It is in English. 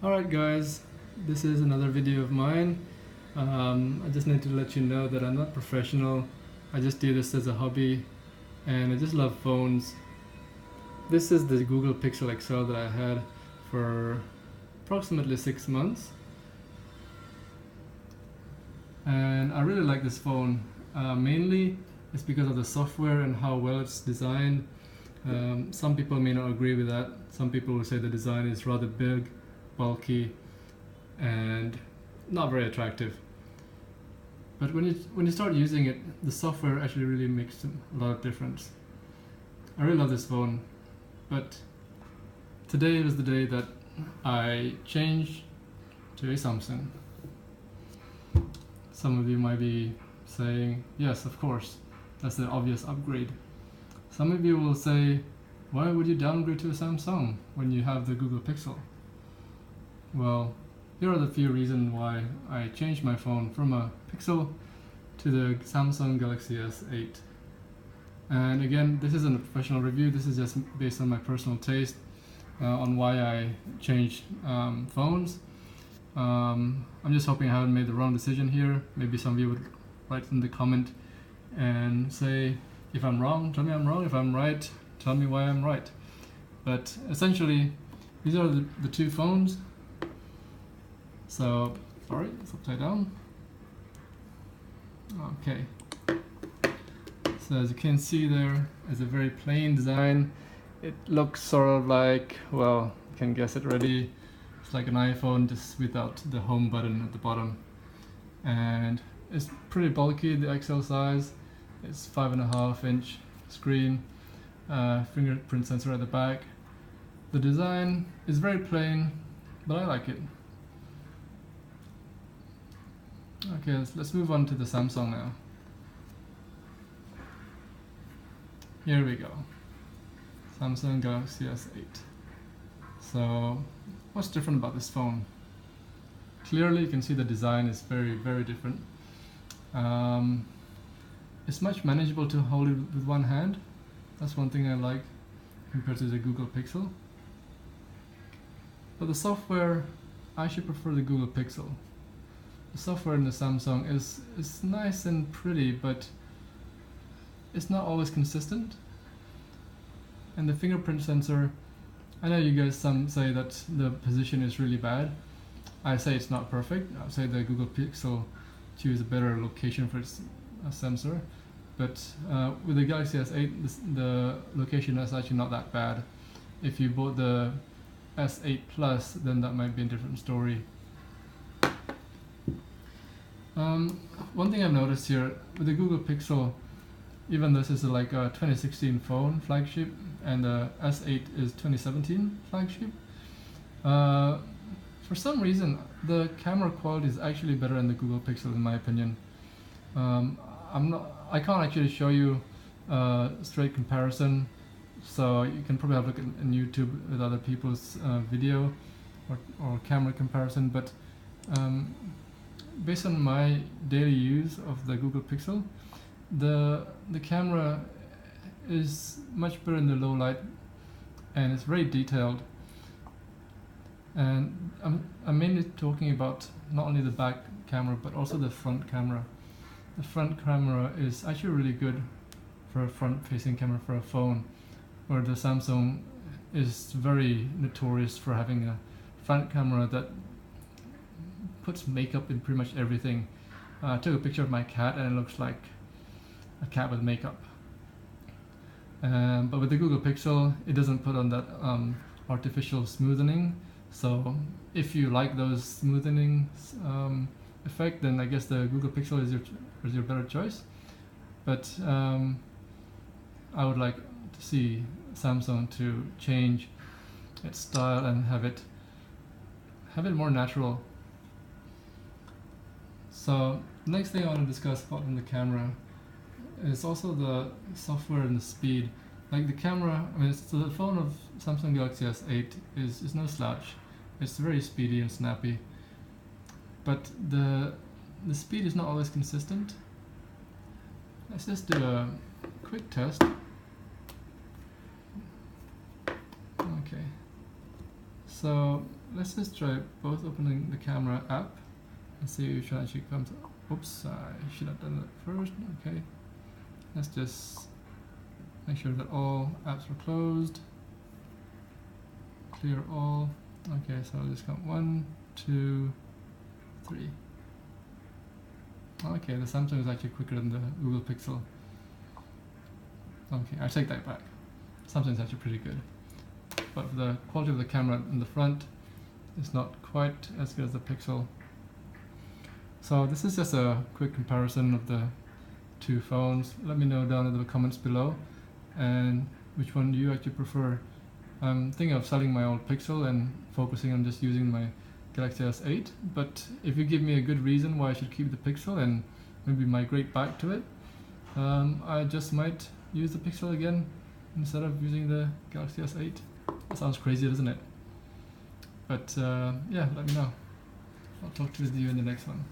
Alright guys, this is another video of mine. I just need to let you know that I'm not professional. I just do this as a hobby and I just love phones. This is the Google Pixel XL that I had for approximately 6 months. And I really like this phone. Mainly it's because of the software and how well it's designed. Some people may not agree with that. Some people will say the design is rather big, bulky, and not very attractive. But when you start using it, the software actually really makes a lot of difference. I really love this phone, but today was the day that I changed to a Samsung. Some of you might be saying, yes, of course, that's the obvious upgrade. Some of you will say, why would you downgrade to a Samsung when you have the Google Pixel? Well, here are the few reasons why I changed my phone from a Pixel to the Samsung Galaxy S8. And again, this isn't a professional review, this is just based on my personal taste on why I changed phones. I'm just hoping I haven't made the wrong decision here. Maybe some of you would write in the comment and say, if I'm wrong, tell me I'm wrong. If I'm right, tell me why I'm right. But essentially, these are the two phones. So, sorry, it's upside down. Okay. So as you can see there, it's a very plain design. It looks sort of like, well, you can guess it already. It's like an iPhone just without the home button at the bottom. And it's pretty bulky, the XL size. It's 5.5-inch screen, fingerprint sensor at the back. The design is very plain, but I like it. Okay, let's move on to the Samsung now. Here we go. Samsung Galaxy S8. So, what's different about this phone? Clearly you can see the design is very, very different. It's much manageable to hold it with one hand. That's one thing I like compared to the Google Pixel. But the software, I actually prefer the Google Pixel. The software in the Samsung is nice and pretty, but it's not always consistent. And the fingerprint sensor, I know you guys some say that the position is really bad. I say it's not perfect. I say the Google Pixel choose a better location for its sensor. But with the Galaxy S8, the location is actually not that bad. If you bought the S8 Plus, then that might be a different story. One thing I've noticed here with the Google Pixel, even though this is like a 2016 phone flagship and the S8 is 2017 flagship, for some reason the camera quality is actually better in the Google Pixel in my opinion. I can't actually show you a straight comparison, so you can probably have a look in YouTube with other people's video or camera comparison, but based on my daily use of the Google Pixel, the camera is much better in the low light and it's very detailed. And I'm mainly talking about not only the back camera but also the front camera. The front camera is actually really good for a front-facing camera for a phone, where the Samsung is very notorious for having a front camera that puts makeup in pretty much everything. I took a picture of my cat and it looks like a cat with makeup. But with the Google Pixel, it doesn't put on that artificial smoothing. So if you like those smoothing effect, then I guess the Google Pixel is your better choice. But I would like to see Samsung to change its style and have it more natural. So next thing I want to discuss about in the camera is also the software and the speed. Like the camera, I mean, so the phone of Samsung Galaxy S8 is no slouch. It's very speedy and snappy, but the speed is not always consistent. Let's just do a quick test. Okay, so let's just try both opening the camera app and see which one actually comes up. Oops, I should have done that first. Okay, let's just make sure that all apps are closed. Clear all. Okay, so I'll just count 1, 2, 3. Okay, the Samsung is actually quicker than the Google Pixel. Okay, I take that back. Samsung is actually pretty good. But for the quality of the camera in the front, it's not quite as good as the Pixel. So this is just a quick comparison of the two phones. Let me know down in the comments below and which one do you actually prefer. I'm thinking of selling my old Pixel and focusing on just using my Galaxy S8, but if you give me a good reason why I should keep the Pixel and maybe migrate back to it, I just might use the Pixel again instead of using the Galaxy S8. That sounds crazy, doesn't it? But yeah, let me know. I'll talk to you in the next one.